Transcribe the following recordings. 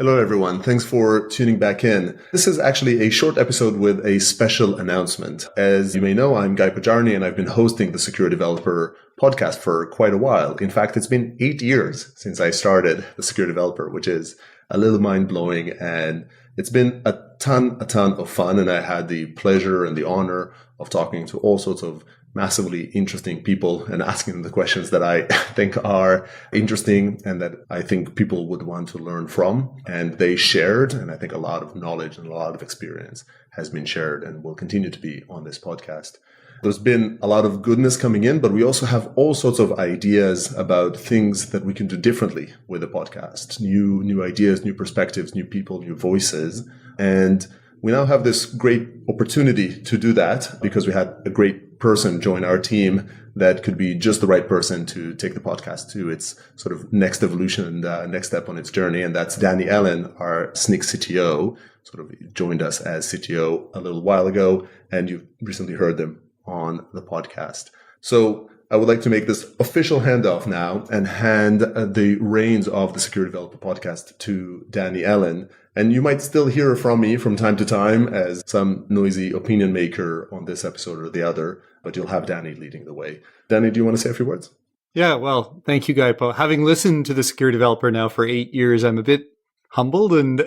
Hello, everyone. Thanks for tuning back in. This is actually a short episode with a special announcement. As you may know, I'm Guy Pajarny, and I've been hosting the Secure Developer podcast for quite a while. In fact, it's been 8 years since I started the Secure Developer, which is a little mind-blowing, and it's been a ton of fun, and I had the pleasure and the honor of talking to all sorts of massively interesting people and asking them the questions that I think are interesting and that I think people would want to learn from. And they shared, and I think a lot of knowledge and a lot of experience has been shared and will continue to be on this podcast. There's been a lot of goodness coming in, but we also have all sorts of ideas about things that we can do differently with the podcast. New ideas, new perspectives, new people, new voices. And we now have this great opportunity to do that because we had a great person join our team that could be just the right person to take the podcast to its sort of next evolution and next step on its journey. And that's Danny Ellen, our Snyk CTO, sort of joined us as CTO a little while ago, and you've recently heard them on the podcast. So I would like to make this official handoff now and hand the reins of the Secure Developer podcast to Danny Ellen. And you might still hear from me from time to time as some noisy opinion maker on this episode or the other, but you'll have Danny leading the way. Danny, do you want to say a few words? Yeah, well, thank you, Guy. Having listened to the Secure Developer now for 8 years, I'm a bit humbled and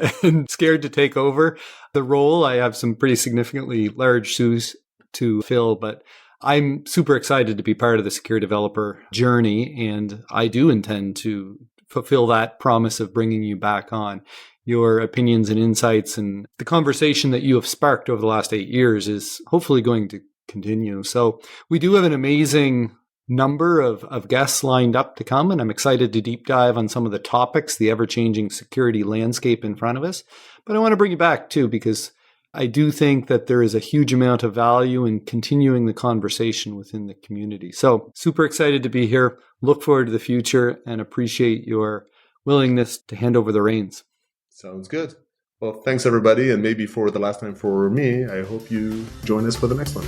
scared to take over the role. I have some pretty significantly large shoes to fill, but I'm super excited to be part of the Secure Developer journey, and I do intend to fulfill that promise of bringing you back on. Your opinions and insights and the conversation that you have sparked over the last 8 years is hopefully going to continue. So we do have an amazing number of guests lined up to come, and I'm excited to deep dive on some of the topics, the ever-changing security landscape in front of us. But I want to bring you back too, because I do think that there is a huge amount of value in continuing the conversation within the community. So super excited to be here. Look forward to the future and appreciate your willingness to hand over the reins. Sounds good. Well, thanks everybody. And maybe for the last time for me, I hope you join us for the next one.